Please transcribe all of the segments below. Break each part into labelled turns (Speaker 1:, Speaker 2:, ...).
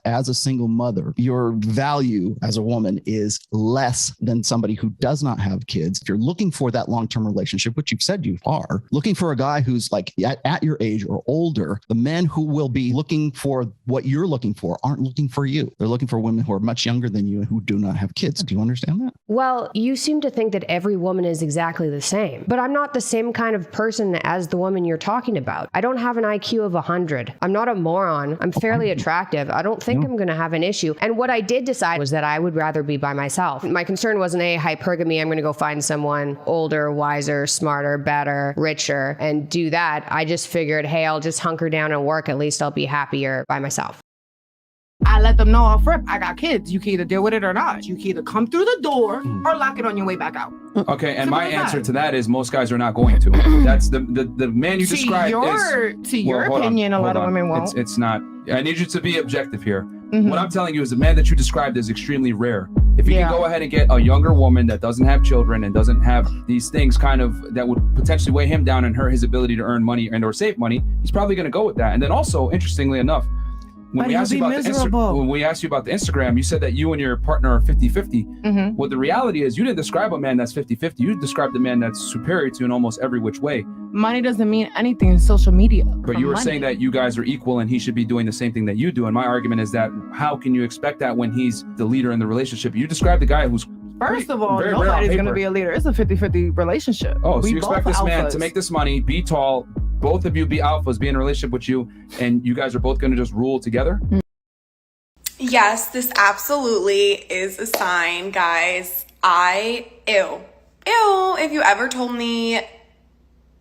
Speaker 1: as a single mother, your value as a woman is less than somebody who does not have kids. If you're looking for that long-term relationship, which you've said you are, looking for a guy who's like at your age or older, the men who will be looking for what you're looking for aren't looking for you. They're looking for women who are much younger than you and who do not have kids. Do you understand that?
Speaker 2: Well, you seem to think that every woman is exactly the same, but I'm not the same kind of person as the woman you're talking about. I don't have an IQ of 100. I'm not a moron. I'm fairly attractive. I don't think I'm going to have an issue. And what I did decide was that I would rather be by myself. My concern wasn't hypergamy. I'm going to go find someone older, wiser, smarter, better, richer, and do that. I just figured, hey, I'll just hunker down and work. At least I'll be happier by myself.
Speaker 3: I let them know off rip, I got kids. You can either deal with it or not. You can either come through the door or lock it on your way back out.
Speaker 4: Okay, and my answer to that is most guys are not going to. That's the man you described
Speaker 3: To your opinion, a lot of women won't.
Speaker 4: It's not. I need you to be objective here. What I'm telling you is the man that you described is extremely rare. If you can go ahead and get a younger woman that doesn't have children and doesn't have these things kind of that would potentially weigh him down and hurt his ability to earn money and or save money, he's probably going to go with that. And then also, interestingly enough, when we asked you about the Instagram, you said that you and your partner are 50-50. Well, the reality is you didn't describe a man that's 50-50. You described a man that's superior to you in almost every which way.
Speaker 3: Money doesn't mean anything in social media.
Speaker 4: But you were saying that you guys are equal and he should be doing the same thing that you do. And my argument is that how can you expect that when he's the leader in the relationship? You described the guy who's
Speaker 3: First of all, nobody's going to be a leader. It's a 50-50 relationship.
Speaker 4: Oh, so you expect this man to make this money, be tall, both of you be alphas, be in a relationship with you, and you guys are both going to just rule together?
Speaker 5: Yes, this absolutely is a sign, guys. Ew. If you ever told me,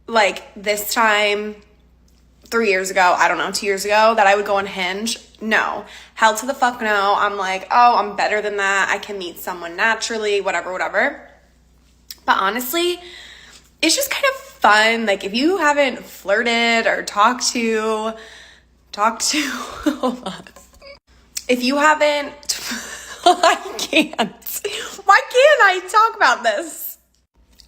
Speaker 5: like, this time 3 years ago, I don't know, 2 years ago, that I would go on Hinge, no. Hell to the fuck no. I'm like, oh, I'm better than that. I can meet someone naturally, whatever. But honestly, it's just kind of fun. Like, if you haven't flirted or talked to, hold on. If you haven't, I can't. Why can't I talk about this?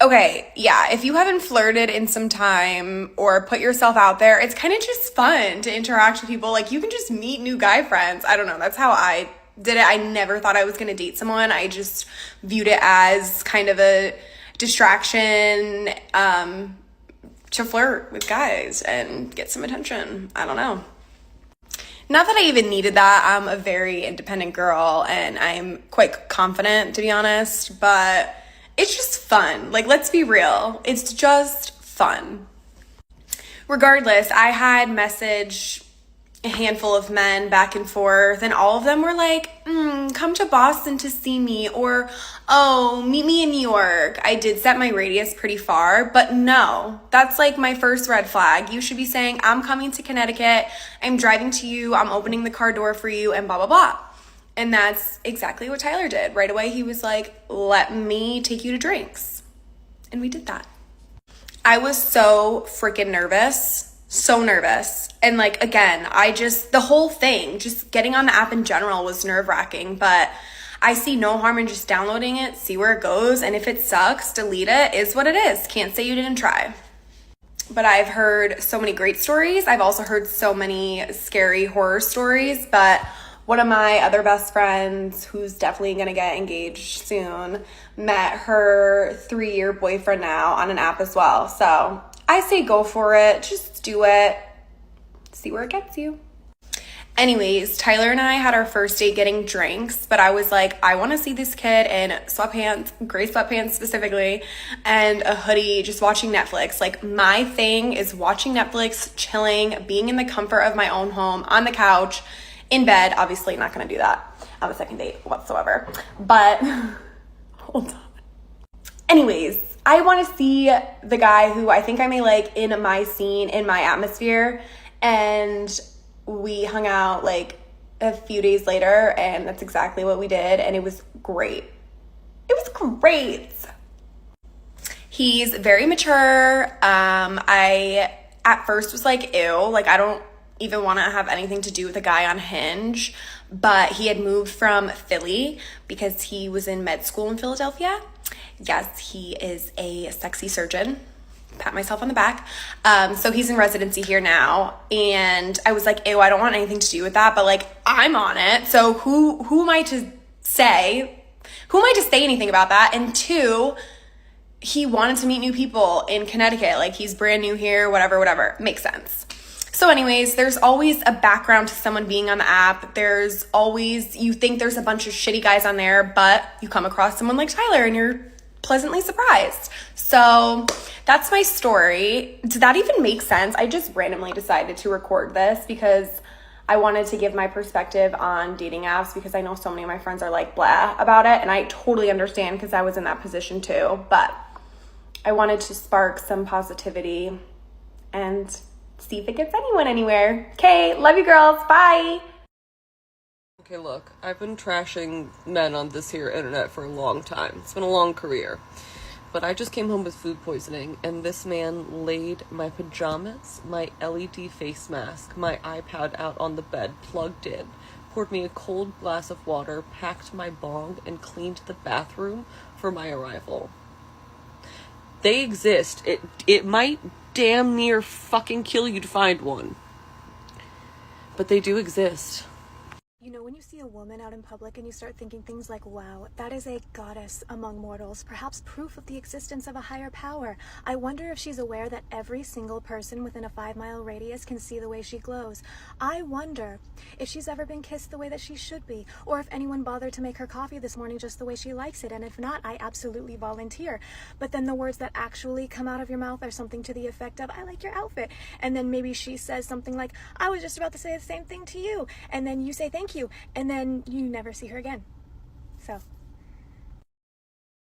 Speaker 5: Okay, yeah, if you haven't flirted in some time or put yourself out there, it's kind of just fun to interact with people. Like, you can just meet new guy friends. I don't know, that's how I did it. I never thought I was going to date someone. I just viewed it as kind of a distraction to flirt with guys and get some attention. I don't know. Not that I even needed that. I'm a very independent girl and I'm quite confident, to be honest, but it's just fun. Like, let's be real. It's just fun. Regardless, I had messaged a handful of men back and forth, and all of them were like, come to Boston to see me, or, oh, meet me in New York. I did set my radius pretty far, but no, that's like my first red flag. You should be saying, I'm coming to Connecticut, I'm driving to you, I'm opening the car door for you, and blah, blah, blah. And that's exactly what Tyler did. Right away, he was like, let me take you to drinks. And we did that. I was so freaking nervous. So nervous. And like, again, the whole thing, just getting on the app in general was nerve-wracking, but I see no harm in just downloading it, see where it goes, and if it sucks, delete it, is what it is. Can't say you didn't try. But I've heard so many great stories. I've also heard so many scary horror stories, but one of my other best friends, who's definitely gonna get engaged soon, met her 3-year boyfriend now on an app as well. So I say go for it, just do it, see where it gets you. Anyways, Tyler and I had our first date getting drinks, but I was like, I want to see this kid in sweatpants, gray sweatpants specifically, and a hoodie, just watching Netflix. Like, my thing is watching Netflix, chilling, being in the comfort of my own home, on the couch, in bed. Obviously not going to do that on a second date whatsoever, but hold on. Anyways, I want to see the guy who I think I may like in my scene, in my atmosphere, and we hung out like a few days later, and that's exactly what we did, and it was great. It was great. He's very mature. I at first was like, ew, like I don't even want to have anything to do with a guy on Hinge, but he had moved from Philly because he was in med school in Philadelphia. Yes, he is a sexy surgeon. pat myself on the back. So he's in residency here now, and I was like, ew, I don't want anything to do with that, but like, I'm on it. So who am I to say anything about that? And two, he wanted to meet new people in Connecticut. Like, he's brand new here, whatever. Makes sense. So anyways, there's always a background to someone being on the app. There's always, you think there's a bunch of shitty guys on there, but you come across someone like Tyler and you're pleasantly surprised. So that's my story. Did that even make sense? I just randomly decided to record this because I wanted to give my perspective on dating apps, because I know so many of my friends are like blah about it, and I totally understand because I was in that position too. But I wanted to spark some positivity and see if it gets anyone anywhere. Okay, love you girls. Bye.
Speaker 6: Okay, look, I've been trashing men on this here internet for a long time. It's been a long career. But I just came home with food poisoning, and this man laid my pajamas, my LED face mask, my iPad out on the bed, plugged in, poured me a cold glass of water, packed my bong, and cleaned the bathroom for my arrival. They exist. It might damn near fucking kill you to find one. But they do exist.
Speaker 7: You know, when you see a woman out in public and you start thinking things like, wow, that is a goddess among mortals, perhaps proof of the existence of a higher power. I wonder if she's aware that every single person within a 5-mile radius can see the way she glows. I wonder if she's ever been kissed the way that she should be, or if anyone bothered to make her coffee this morning just the way she likes it. And if not, I absolutely volunteer. But then the words that actually come out of your mouth are something to the effect of, I like your outfit. And then maybe she says something like, I was just about to say the same thing to you. And then you say thank you, and then you never see her again. So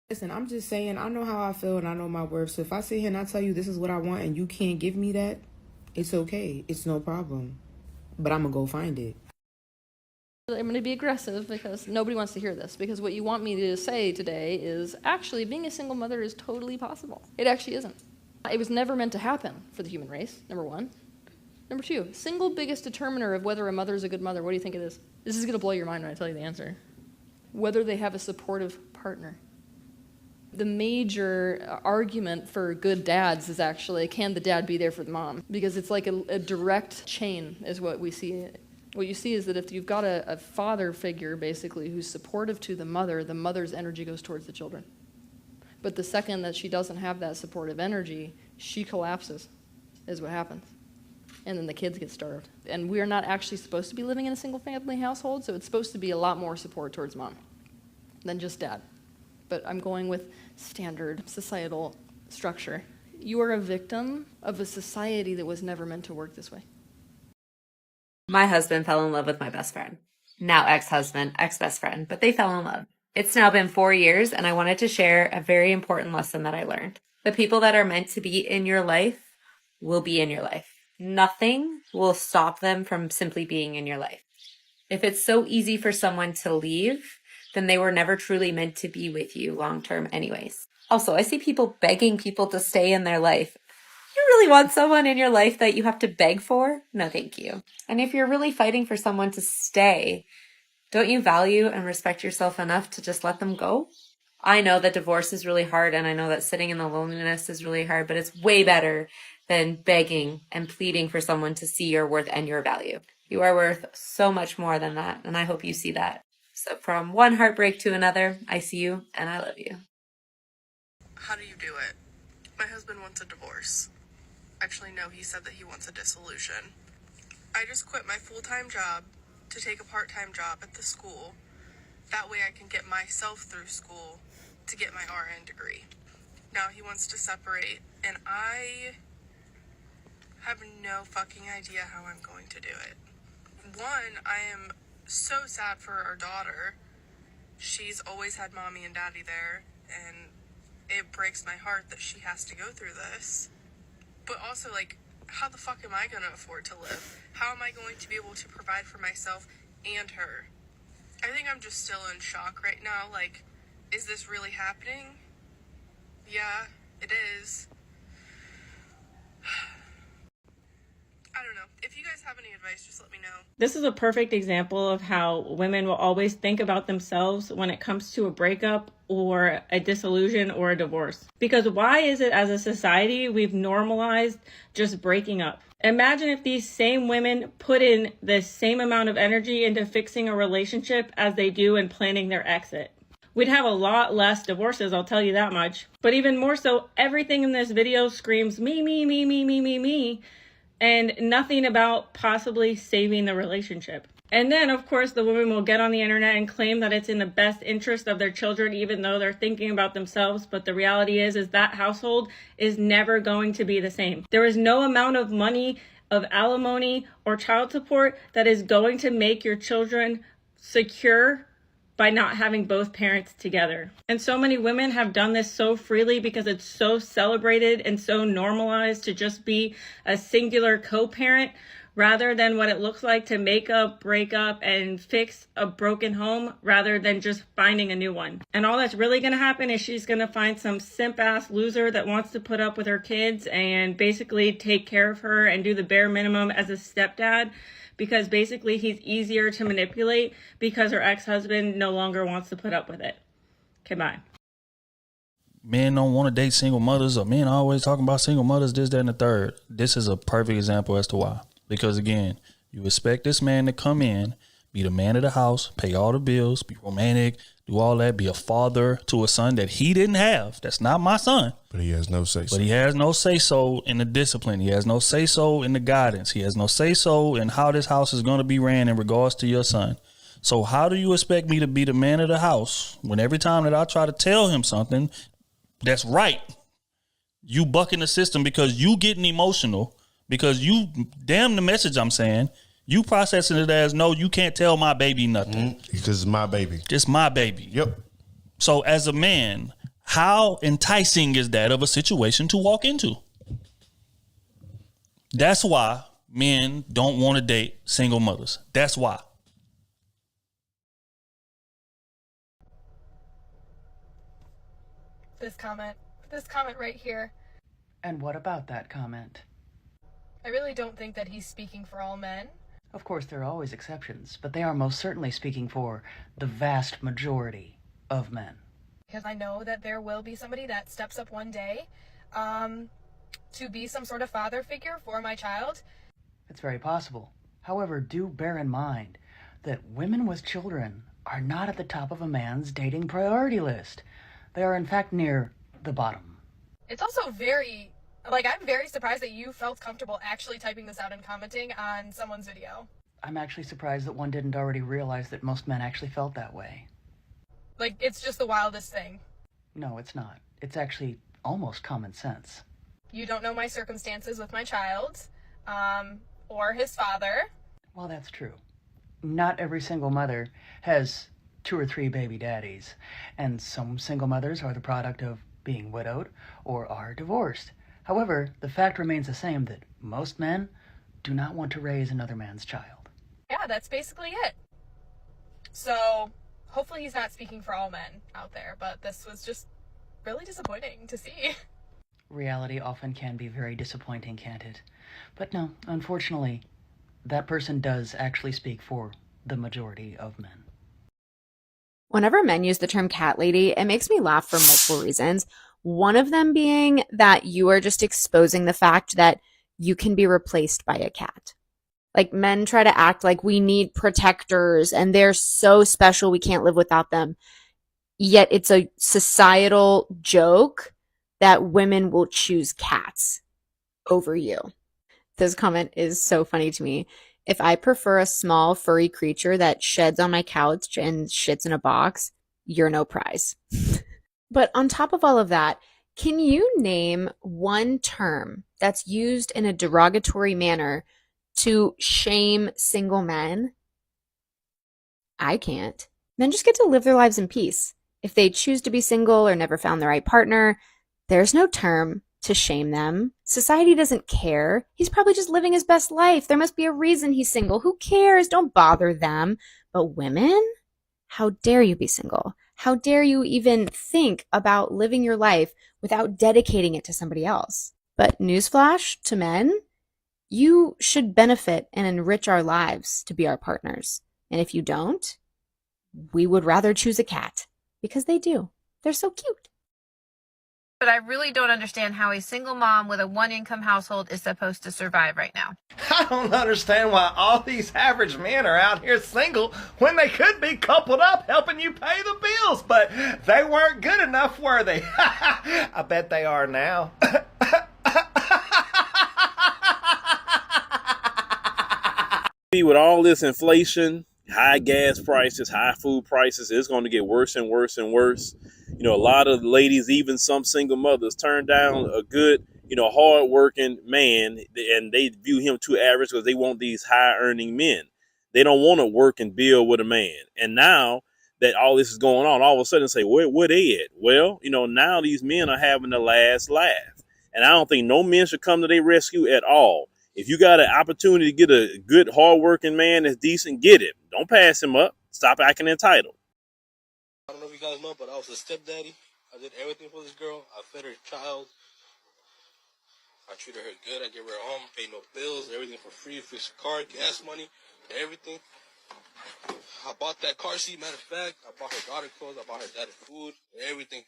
Speaker 3: listen, I'm just saying, I know how I feel and I know my worth. So if I sit here and I tell you this is what I want and you can't give me that, it's okay. It's no problem. But I'm gonna go find it.
Speaker 8: I'm going to be aggressive because nobody wants to hear this, because what you want me to say today is actually being a single mother is totally possible. It actually isn't. It was never meant to happen for the human race, number one. Number two, single biggest determiner of whether a mother is a good mother, what do you think it is? This is going to blow your mind when I tell you the answer. Whether they have a supportive partner. The major argument for good dads is actually, can the dad be there for the mom? Because it's like a direct chain is what we see. What you see is that if you've got a father figure, basically, who's supportive to the mother's energy goes towards the children. But the second that she doesn't have that supportive energy, she collapses, is what happens. And then the kids get starved. And we're not actually supposed to be living in a single-family household, so it's supposed to be a lot more support towards mom than just dad. But I'm going with standard societal structure. You are a victim of a society that was never meant to work this way.
Speaker 9: My husband fell in love with my best friend. Now ex-husband, ex-best friend, but they fell in love. It's now been 4 years, and I wanted to share a very important lesson that I learned. The people that are meant to be in your life will be in your life. Nothing will stop them from simply being in your life. If it's so easy for someone to leave, then they were never truly meant to be with you long term anyways. Also, I see people begging people to stay in their life. You really want someone in your life that you have to beg for? No, thank you. And if you're really fighting for someone to stay, don't you value and respect yourself enough to just let them go? I know that divorce is really hard, and I know that sitting in the loneliness is really hard, but it's way better than begging and pleading for someone to see your worth and your value. You are worth so much more than that, and I hope you see that. So from one heartbreak to another, I see you and I love you.
Speaker 10: How do you do it? My husband wants a divorce. Actually, no, he said that he wants a dissolution. I just quit my full-time job to take a part-time job at the school. That way I can get myself through school to get my RN degree. Now he wants to separate, and I have no fucking idea how I'm going to do it. One, I am so sad for our daughter. She's always had mommy and daddy there, and it breaks my heart that she has to go through this. But also, like, how the fuck am I going to afford to live? How am I going to be able to provide for myself and her? I think I'm just still in shock right now. Like, is this really happening? Yeah, it is. I I don't know. If you guys have any advice, just let me know.
Speaker 11: This is a perfect example of how women will always think about themselves when it comes to a breakup or a dissolution or a divorce. Because why is it as a society we've normalized just breaking up? Imagine if these same women put in the same amount of energy into fixing a relationship as they do in planning their exit. We'd have a lot less divorces, I'll tell you that much. But even more so, everything in this video screams me, me, me, me, me, me, me, and nothing about possibly saving the relationship. And then, of course, the women will get on the internet and claim that it's in the best interest of their children, even though they're thinking about themselves. But the reality is that household is never going to be the same. There is no amount of money, of alimony, or child support that is going to make your children secure by not having both parents together. And so many women have done this so freely because it's so celebrated and so normalized to just be a singular co-parent, rather than what it looks like to make up, break up, and fix a broken home, rather than just finding a new one. And all that's really gonna happen is she's gonna find some simp-ass loser that wants to put up with her kids and basically take care of her and do the bare minimum as a stepdad, because basically he's easier to manipulate because her ex-husband no longer wants to put up with it. Okay, bye.
Speaker 12: Men don't want to date single mothers, or men always talking about single mothers, this, that, and the third. This is a perfect example as to why. Because again, you expect this man to come in, be the man of the house, pay all the bills, be romantic, do all that, be a father to a son that he didn't have. That's not my son.
Speaker 13: But he has no say-so.
Speaker 12: But he has no say-so in the discipline. He has no say-so in the guidance. He has no say-so in how this house is going to be ran in regards to your son. So how do you expect me to be the man of the house when every time that I try to tell him something that's right, you bucking the system because you getting emotional, because you, damn the message I'm saying, you processing it as, no, you can't tell my baby nothing.
Speaker 13: Because it's my baby.
Speaker 12: It's my baby.
Speaker 13: Yep.
Speaker 12: So as a man, how enticing is that of a situation to walk into? That's why men don't want to date single mothers. That's why.
Speaker 14: This comment right here.
Speaker 15: And what about that comment?
Speaker 14: I really don't think that he's speaking for all men.
Speaker 15: Of course, there are always exceptions, but they are most certainly speaking for the vast majority of men.
Speaker 14: Because I know that there will be somebody that steps up one day to be some sort of father figure for my child.
Speaker 15: It's very possible. However, do bear in mind that women with children are not at the top of a man's dating priority list. They are, in fact, near the bottom.
Speaker 14: It's also very, I'm very surprised that you felt comfortable actually typing this out and commenting on someone's video.
Speaker 15: I'm actually surprised that one didn't already realize that most men actually felt that way.
Speaker 14: It's just the wildest thing.
Speaker 15: No, it's not. It's actually almost common sense.
Speaker 14: You don't know my circumstances with my child, or his father.
Speaker 15: Well, that's true. Not every single mother has 2 or 3 baby daddies, and some single mothers are the product of being widowed or are divorced. However, the fact remains the same that most men do not want to raise another man's child.
Speaker 14: Yeah, that's basically it. So, hopefully he's not speaking for all men out there, but this was just really disappointing to see.
Speaker 15: Reality often can be very disappointing, can't it? But no, unfortunately, that person does actually speak for the majority of men.
Speaker 16: Whenever men use the term cat lady, it makes me laugh for multiple reasons. One of them being that you are just exposing the fact that you can be replaced by a cat. Men try to act like we need protectors and they're so special we can't live without them. Yet it's a societal joke that women will choose cats over you. This comment is so funny to me. If I prefer a small furry creature that sheds on my couch and shits in a box, you're no prize. But on top of all of that, can you name one term that's used in a derogatory manner to shame single men? I can't. Men just get to live their lives in peace. If they choose to be single or never found the right partner, there's no term to shame them. Society doesn't care. He's probably just living his best life. There must be a reason he's single. Who cares? Don't bother them. But women? How dare you be single? How dare you even think about living your life without dedicating it to somebody else? But newsflash to men, You should benefit and enrich our lives to be our partners. And if you don't, we would rather choose a cat because they do. They're so cute.
Speaker 17: But I really don't understand how a single mom with a one-income household is supposed to survive right now.
Speaker 18: I don't understand why all these average men are out here single when they could be coupled up helping you pay the bills, but they weren't good enough, were they? I bet they are now.
Speaker 19: With all this inflation, high gas prices, high food prices, it's going to get worse and worse and worse. You know, a lot of ladies, even some single mothers, turn down a good, hard-working man, and they view him too average because they want these high-earning men. They don't want to work and build with a man. And now that all this is going on, all of a sudden say, where they at? Well, now these men are having the last laugh. And I don't think no men should come to their rescue at all. If you got an opportunity to get a good, hard-working man that's decent, get it. Don't pass him up. Stop acting entitled.
Speaker 20: I don't know if you guys know, but I was a stepdaddy. I did everything for this girl. I fed her child. I treated her good. I gave her a home, paid no bills, everything for free, fixed her car, gas money, everything. I bought that car seat, matter of fact. I bought her daughter clothes. I bought her daddy food, everything,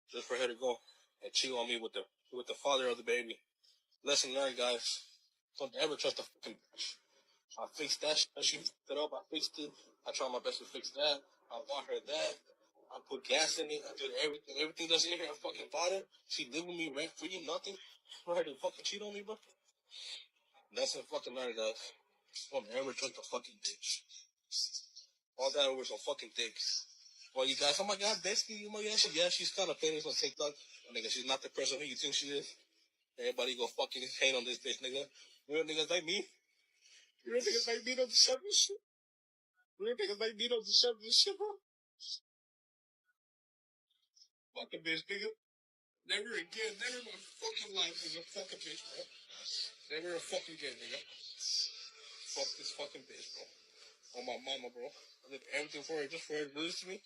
Speaker 20: just for her to go and cheat on me with the father of the baby. Lesson learned, guys. Don't ever trust a fucking bitch. I fixed that shit. She fucked it up. I fixed it. I tried my best to fix that. I bought her that. I put gas in it. I did everything. Everything that's in here, I fucking bought it. She lived with me rent free, nothing. For her to fucking cheat on me, bro. That's a fucking learn, guys. Don't ever trust a fucking bitch. All that over some fucking dicks. Well, you guys, oh my god, basically, she's kind of famous on TikTok. Nigga, she's not the person who you think she is. Everybody go fucking hate on this bitch, nigga. Real niggas like me. Real niggas like me don't deserve this shit. Real niggas like me don't deserve this shit, bro. Fucking bitch, nigga. Never again. Never in my fucking life, nigga. Fuck a bitch, bro. Never fucking again, nigga. Fuck this fucking bitch, bro. On my mama, bro. I did everything for her just for her to do this to me.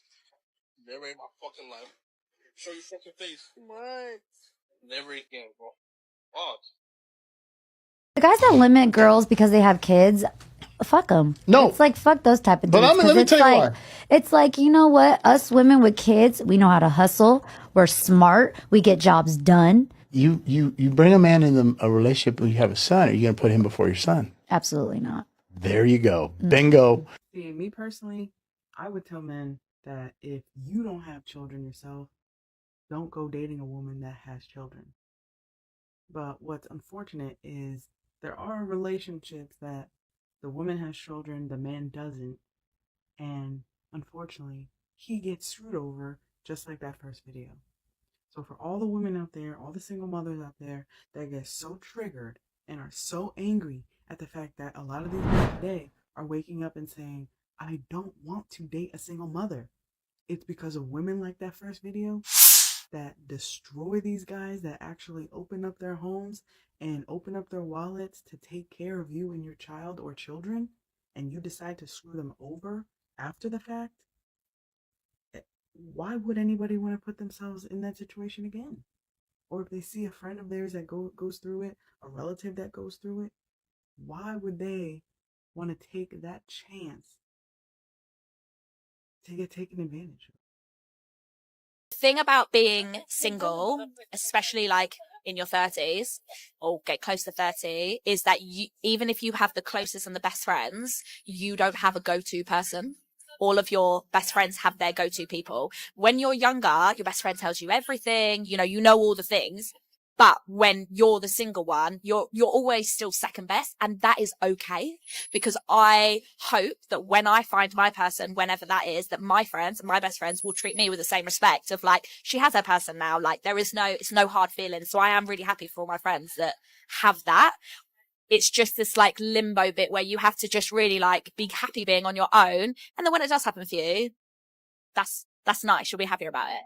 Speaker 20: Never in my fucking life. Show your fucking face. What? Never again, bro. Fuck.
Speaker 21: The guys that limit girls because they have kids, fuck them.
Speaker 1: No.
Speaker 21: It's like, fuck those type of dudes.
Speaker 1: But let me tell you why.
Speaker 21: It's like, you know what? Us women with kids, we know how to hustle. We're smart. We get jobs done.
Speaker 22: You bring a man in a relationship when you have a son, are you going to put him before your son?
Speaker 21: Absolutely not.
Speaker 22: There you go. Bingo.
Speaker 23: See, me personally, I would tell men that if you don't have children yourself, don't go dating a woman that has children. But what's unfortunate is there are relationships that the woman has children, the man doesn't, and unfortunately, he gets screwed over just like that first video. So for all the women out there, all the single mothers out there that get so triggered and are so angry at the fact that a lot of these men today are waking up and saying, I don't want to date a single mother. It's because of women like that first video that destroy these guys, that actually open up their homes and open up their wallets to take care of you and your child or children, and you decide to screw them over after the fact. Why would anybody want to put themselves in that situation again? Or if they see a friend of theirs that goes through it, a relative that goes through it, why would they want to take that chance to get taken advantage of?
Speaker 24: Thing about being single, especially like in your 30s or get close to 30, is that you, even if you have the closest and the best friends, you don't have a go-to person. All of your best friends have their go-to people. When you're younger, your best friend tells you everything, you know all the things. But when you're the single one, you're always still second best, and that is okay, because I hope that when I find my person, whenever that is, that my friends, my best friends, will treat me with the same respect of like, she has her person now, like it's no hard feelings. So I am really happy for all my friends that have that. It's just this like limbo bit where you have to just really like be happy being on your own, and then when it does happen for you, that's nice. You'll be happier about it.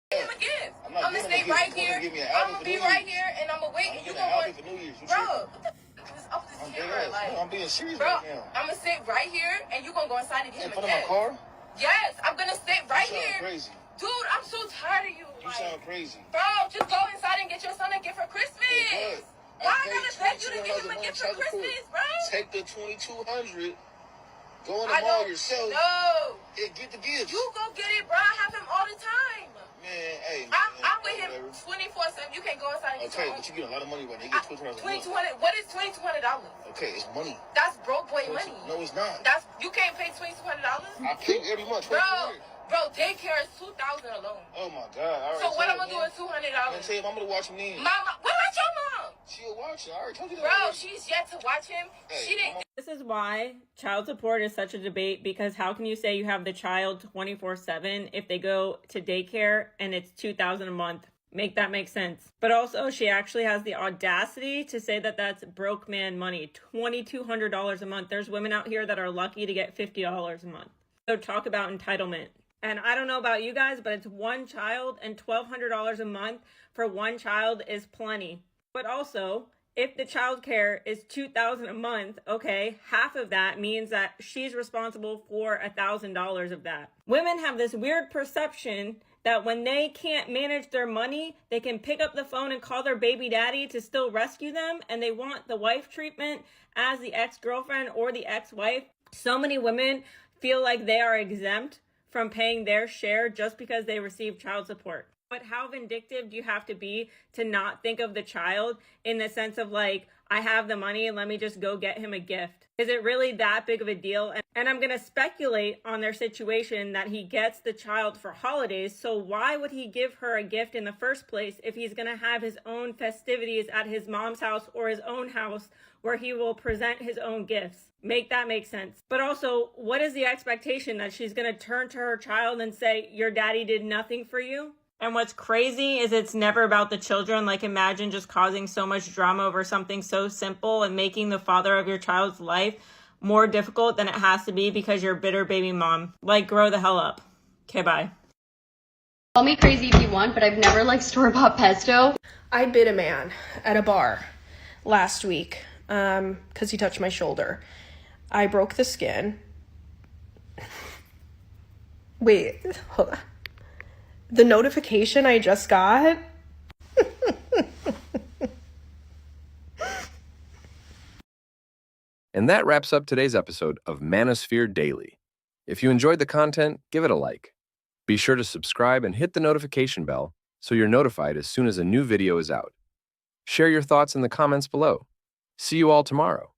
Speaker 25: I'm gonna stay right here. I'm gonna be right here, and I'm gonna wait. And you gonna go, bro? I'm being serious right now. I'm gonna sit right here, and you gonna go inside and get him a gift. Car? Yes, I'm gonna sit right here. Crazy. Dude, I'm so tired of you. You sound crazy. Bro, just go inside and get your son a gift for Christmas. Why I gotta beg you to give him a gift for Christmas, bro?
Speaker 20: Take the $2,200. Go in the mall yourself.
Speaker 25: No.
Speaker 20: And get the gift.
Speaker 25: You go get it, bro. I have him all the time.
Speaker 20: Man, hey.
Speaker 25: I'm with him 24/7. You can't go inside and get
Speaker 20: Okay, but you get a lot of money right now. You get $2,200.
Speaker 25: $2,200. What is $2,200?
Speaker 20: Okay, it's money.
Speaker 25: That's broke boy money.
Speaker 20: No, it's not.
Speaker 25: You can't pay $2,200.
Speaker 20: I pay every month.
Speaker 25: Bro, daycare is $2,000 alone.
Speaker 20: Oh my God! All right.
Speaker 25: So what I'm gonna do with $200?
Speaker 20: Man, tell him I'm gonna watch him then.
Speaker 25: Mama, what about your mom?
Speaker 20: She'll watch it. I already told you that.
Speaker 25: Bro, she's yet to watch him. She didn't.
Speaker 11: This is why child support is such a debate, because how can you say you have the child 24/7 if they go to daycare and it's $2,000 a month? Make that make sense. But also, she actually has the audacity to say that that's broke man money, $2,200 a month. There's women out here that are lucky to get $50 a month. So talk about entitlement. And I don't know about you guys, but it's one child, and $1,200 a month for one child is plenty. But also, if the child care is $2,000 a month, okay, half of that means that she's responsible for $1,000 of that. Women have this weird perception that when they can't manage their money, they can pick up the phone and call their baby daddy to still rescue them, and they want the wife treatment as the ex-girlfriend or the ex-wife. So many women feel like they are exempt from paying their share just because they receive child support. But how vindictive do you have to be to not think of the child in the sense of like, I have the money and let me just go get him a gift? Is it really that big of a deal? And I'm going to speculate on their situation that he gets the child for holidays. So why would he give her a gift in the first place if he's going to have his own festivities at his mom's house or his own house where he will present his own gifts? Make that make sense. But also, what is the expectation that she's going to turn to her child and say, your daddy did nothing for you? And what's crazy is it's never about the children. Like, imagine just causing so much drama over something so simple and making the father of your child's life more difficult than it has to be because you're a bitter baby mom. Like, grow the hell up. Okay, bye.
Speaker 2: Call me crazy if you want, but I've never liked store-bought pesto.
Speaker 14: I bit a man at a bar last week because he touched my shoulder. I broke the skin. Wait, hold on. The notification I just got.
Speaker 4: And that wraps up today's episode of Manosphere Daily. If you enjoyed the content, give it a like. Be sure to subscribe and hit the notification bell so you're notified as soon as a new video is out. Share your thoughts in the comments below. See you all tomorrow.